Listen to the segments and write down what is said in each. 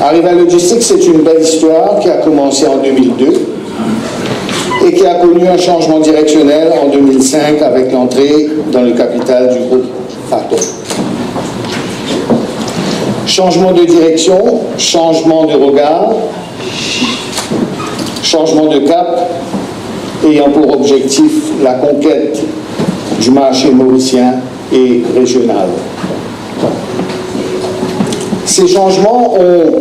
Arriva Logistics, c'est une belle histoire qui a commencé en 2002 et qui a connu un changement directionnel en 2005 avec l'entrée dans le capital du groupe Faton. Changement de direction, changement de regard, changement de cap, ayant pour objectif la conquête du marché mauricien et régional. Ces changements ont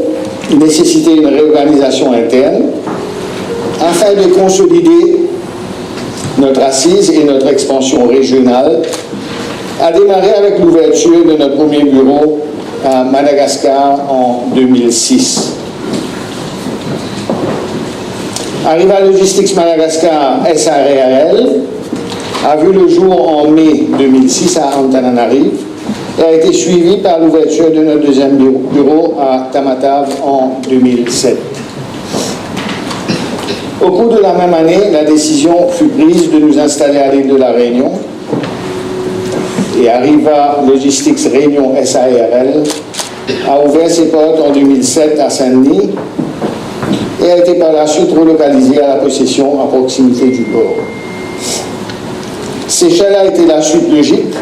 nécessité une réorganisation interne afin de consolider notre assise et notre expansion régionale, a démarré avec l'ouverture de notre premier bureau à Madagascar en 2006. Arriva Logistics Madagascar SARL a vu le jour en mai 2006 à Antananarive et a été suivi par l'ouverture de notre deuxième bureau à Tamatave en 2007. Au cours de la même année, la décision fut prise de nous installer à l'île de la Réunion et Arriva Logistics Réunion SARL a ouvert ses portes en 2007 à Saint-Denis et a été par la suite relocalisée à la possession à proximité du port. Seychelles a été la suite logique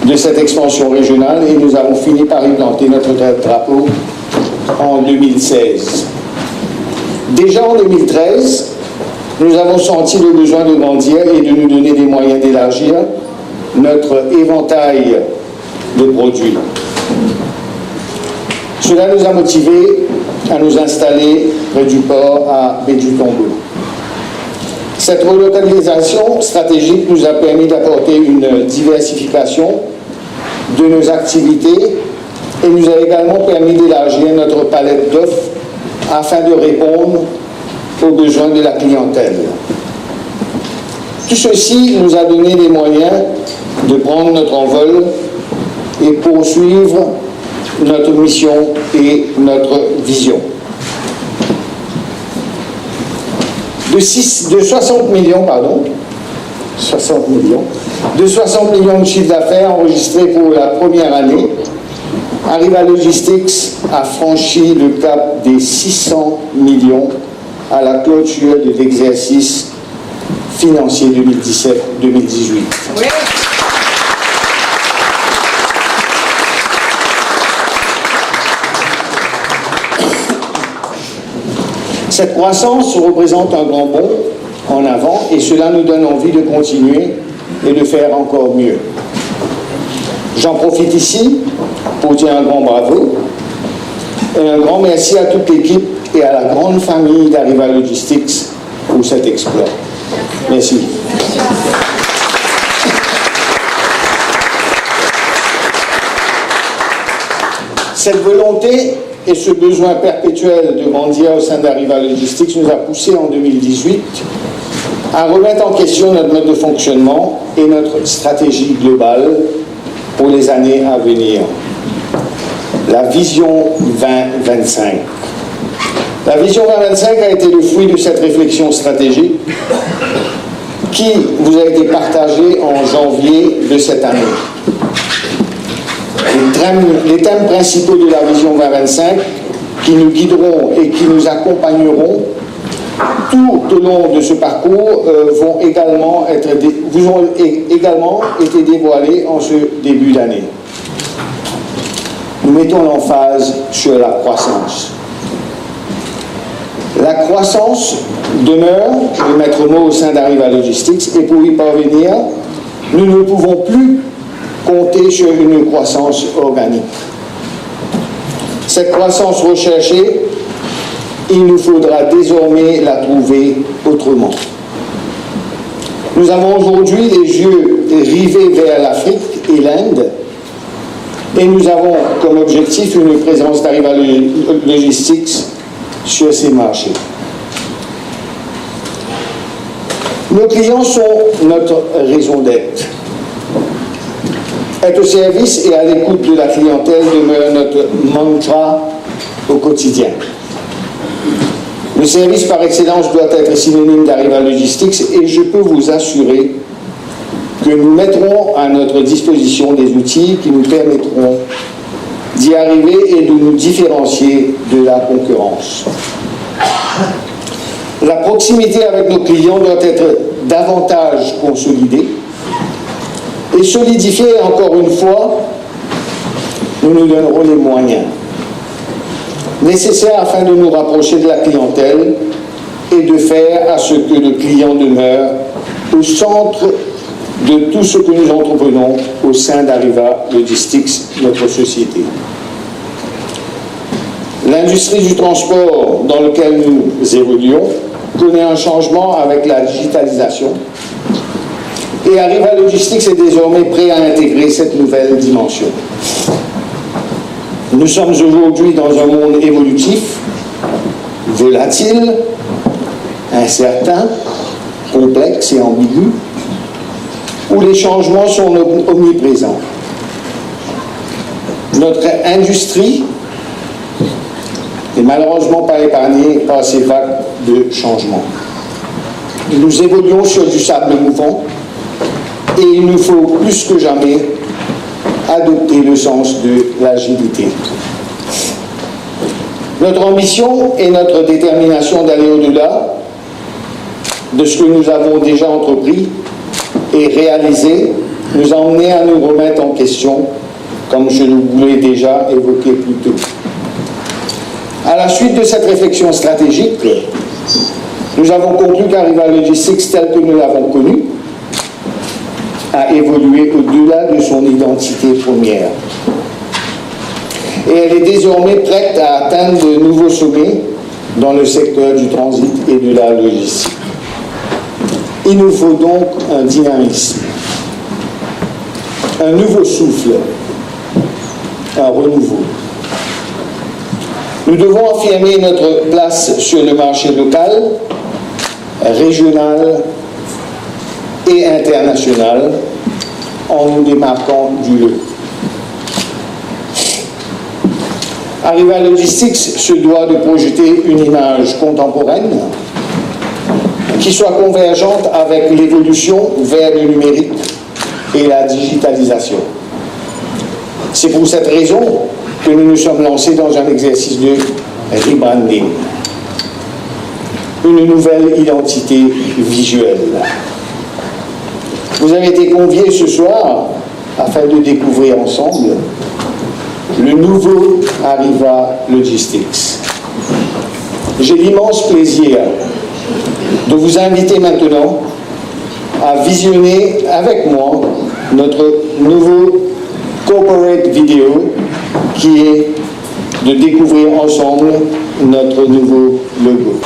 de cette expansion régionale et nous avons fini par y planter notre drapeau en 2016. Déjà en 2013, nous avons senti le besoin de grandir et de nous donner des moyens d'élargir notre éventail de produits. Cela nous a motivés à nous installer près du port à Baie-du-Tombeau. Cette relocalisation stratégique nous a permis d'apporter une diversification de nos activités et nous a également permis d'élargir notre palette d'offres afin de répondre aux besoins de la clientèle. Tout ceci nous a donné les moyens de prendre notre envol et poursuivre notre mission et notre vision. De 60 millions de chiffre d'affaires enregistrés pour la première année, Arriva Logistics a franchi le cap des 600 millions à la clôture de l'exercice financier 2017-2018. Oui. Cette croissance représente un grand bond en avant et cela nous donne envie de continuer et de faire encore mieux. J'en profite ici pour dire un grand bravo et un grand merci à toute l'équipe et à la grande famille d'Arriva Logistics pour cet exploit. Merci. Cette volonté et ce besoin perpétuel de grandir au sein d'Arriva Logistics nous a poussé en 2018 à remettre en question notre mode de fonctionnement et notre stratégie globale pour les années à venir. La vision 2025. La vision 2025 a été le fruit de cette réflexion stratégique qui vous a été partagée en janvier de cette année. Les thèmes principaux de la vision 2025 qui nous guideront et qui nous accompagneront tout au long de ce parcours vous ont également été dévoilés en ce début d'année. Nous mettons l'emphase sur la croissance. La croissance demeure le maître mot au sein d'Arriva Logistics et pour y parvenir, nous ne pouvons plus compter sur une croissance organique. Cette croissance recherchée, il nous faudra désormais la trouver autrement. Nous avons aujourd'hui les yeux rivés vers l'Afrique et l'Inde et nous avons comme objectif une présence d'Arriva Logistics sur ces marchés. Nos clients sont notre raison d'être. Être au service et à l'écoute de la clientèle demeure notre mantra au quotidien. Le service par excellence doit être synonyme d'Arriva Logistics et je peux vous assurer que nous mettrons à notre disposition des outils qui nous permettront d'y arriver et de nous différencier de la concurrence. La proximité avec nos clients doit être davantage consolidée et solidifiée. Encore une fois, nous nous donnerons les moyens nécessaires afin de nous rapprocher de la clientèle et de faire à ce que le client demeure au centre de tout ce que nous entreprenons au sein d'Arriva Logistics, notre société. L'industrie du transport dans laquelle nous évoluons connaît un changement avec la digitalisation et Arriva Logistics est désormais prêt à intégrer cette nouvelle dimension. Nous sommes aujourd'hui dans un monde évolutif, volatile, incertain, complexe et ambigu, où les changements sont omniprésents. Notre industrie n'est malheureusement pas épargnée par ces vagues de changements. Nous évoluons sur du sable mouvant et il nous faut plus que jamais adopter le sens de l'agilité. Notre ambition et notre détermination d'aller au-delà de ce que nous avons déjà entrepris et réalisé nous a emmenés à nous remettre en question, comme je vous l'ai déjà évoqué plus tôt. À la suite de cette réflexion stratégique, nous avons conclu qu'Arriva Logistics, tel que nous l'avons connu, a évolué au-delà de son identité première. Et elle est désormais prête à atteindre de nouveaux sommets dans le secteur du transit et de la logistique. Il nous faut donc un dynamisme, un nouveau souffle, un renouveau. Nous devons affirmer notre place sur le marché local, régional et international en nous démarquant du lot. Arriva Logistics se doit de projeter une image contemporaine qui soit convergente avec l'évolution vers le numérique et la digitalisation. C'est pour cette raison que nous nous sommes lancés dans un exercice de rebranding, une nouvelle identité visuelle. Vous avez été conviés ce soir afin de découvrir ensemble le nouveau Arriva Logistics. J'ai l'immense plaisir de vous inviter maintenant à visionner avec moi notre nouveau corporate vidéo qui est de découvrir ensemble notre nouveau logo.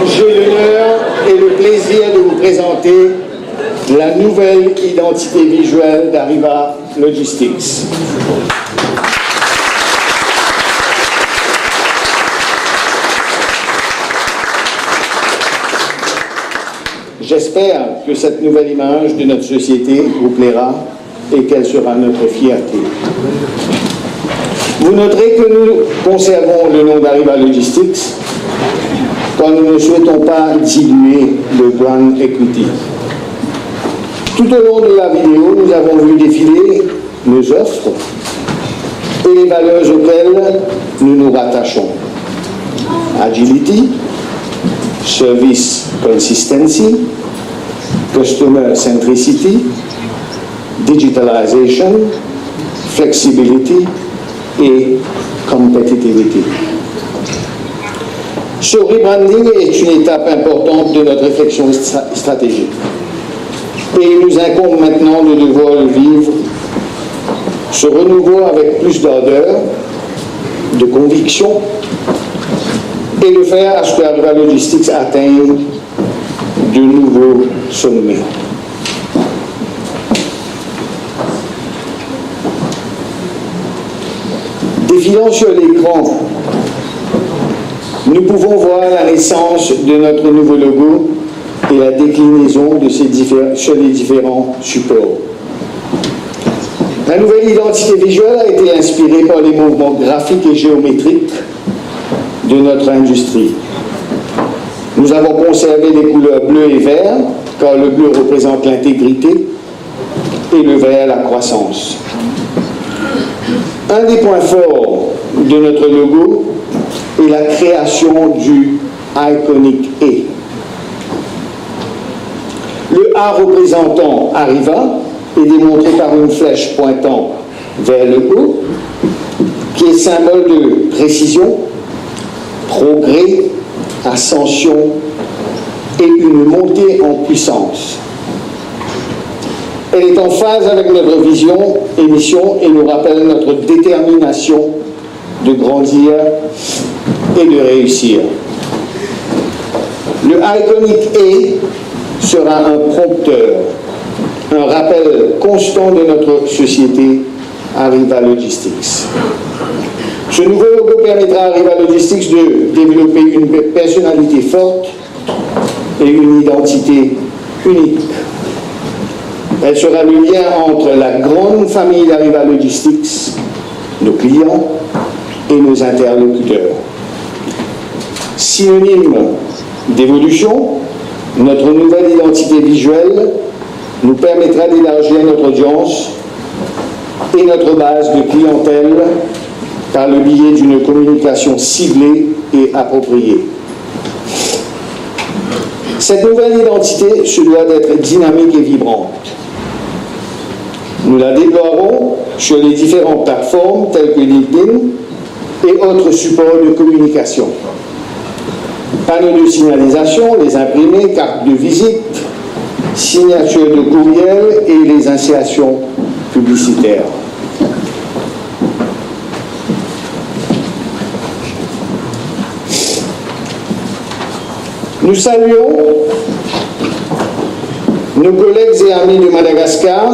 J'ai l'honneur et le plaisir de vous présenter la nouvelle identité visuelle d'Arriva Logistics. J'espère que cette nouvelle image de notre société vous plaira et qu'elle sera notre fierté. Vous noterez que nous conservons le nom d'Arriva Logistics quand nous ne souhaitons pas diluer le brand equity. Tout au long de la vidéo, nous avons vu défiler nos offres et les valeurs auxquelles nous nous rattachons. Agility, Service Consistency, Customer Centricity, Digitalization, flexibility et competitivity. Ce rebranding est une étape importante de notre réflexion stratégique. Et il nous incombe maintenant de devoir le vivre, ce renouveau avec plus d'ardeur, de conviction, et le faire à ce que Arriva Logistics atteigne de nouveaux sommets. Défilant sur l'écran, nous pouvons voir la naissance de notre nouveau logo et la déclinaison de sur les différents supports. La nouvelle identité visuelle a été inspirée par les mouvements graphiques et géométriques de notre industrie. Nous avons conservé les couleurs bleu et vert, car le bleu représente l'intégrité et le vert la croissance. Un des points forts de notre logo est la création du Iconic A. Le A représentant Arriva est démontré par une flèche pointant vers le haut, qui est symbole de précision, progrès, ascension et une montée en puissance. Elle est en phase avec notre vision et mission et nous rappelle notre détermination de grandir et de réussir. Le Iconic A sera un prompteur, un rappel constant de notre société Arriva Logistics. Ce nouveau logo permettra à Arriva Logistics de développer une personnalité forte et une identité unique. Elle sera le lien entre la grande famille d'Arriva Logistics, nos clients et nos interlocuteurs. Synonyme d'évolution, notre nouvelle identité visuelle nous permettra d'élargir notre audience et notre base de clientèle par le biais d'une communication ciblée et appropriée. Cette nouvelle identité se doit d'être dynamique et vibrante. Nous la déploierons sur les différentes plateformes telles que LinkedIn et autres supports de communication. Panneaux de signalisation, les imprimés, cartes de visite, signatures de courriel et les insertions publicitaires. Nous saluons nos collègues et amis de Madagascar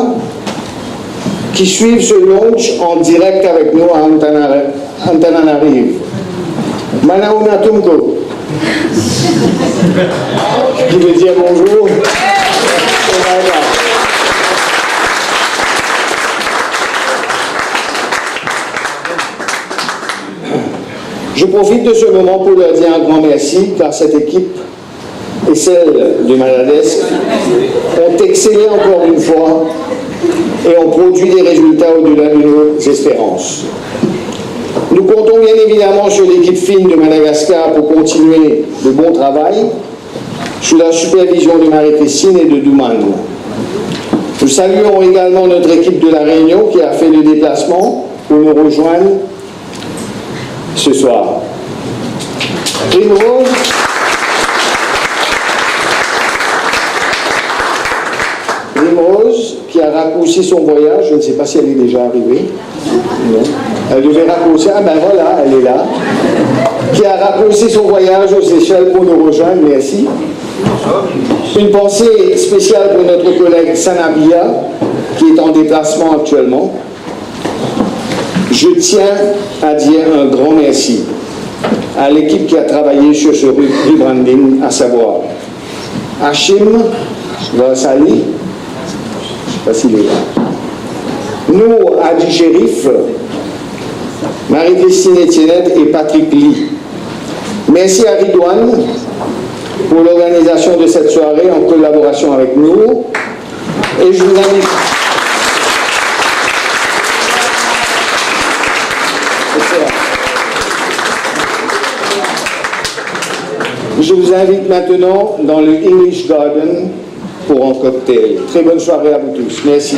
qui suivent ce launch en direct avec nous à Antananarivo. Manauna Tumko, qui veut dire bonjour. Je profite de ce moment pour leur dire un grand merci, car cette équipe et celle de Maladesque ont excellé encore une fois et ont produit des résultats au-delà de nos espérances. Nous comptons bien évidemment sur l'équipe fine de Madagascar pour continuer le bon travail sous la supervision de Marie-Christine et de Douman. Nous saluons également notre équipe de La Réunion qui a fait le déplacement pour nous rejoindre ce soir. Primrose, qui a raccourci son voyage, je ne sais pas si elle est déjà arrivée. Non. Elle devait raccourcir, ah ben voilà, elle est là. Qui a raccourci son voyage aux Seychelles pour nous rejoindre, merci. Une pensée spéciale pour notre collègue Sanabia, qui est en déplacement actuellement. Je tiens à dire un grand merci à l'équipe qui a travaillé sur ce rebranding, à savoir Hachim Vassali, je ne sais pas s'il est là, nous, Adi Sherif, Marie-Christine Etienne et Patrick Lee. Merci à Ridouane pour l'organisation de cette soirée en collaboration avec nous. Et je vous invite... Je vous invite maintenant dans le English Garden pour un cocktail. Très bonne soirée à vous tous. Merci.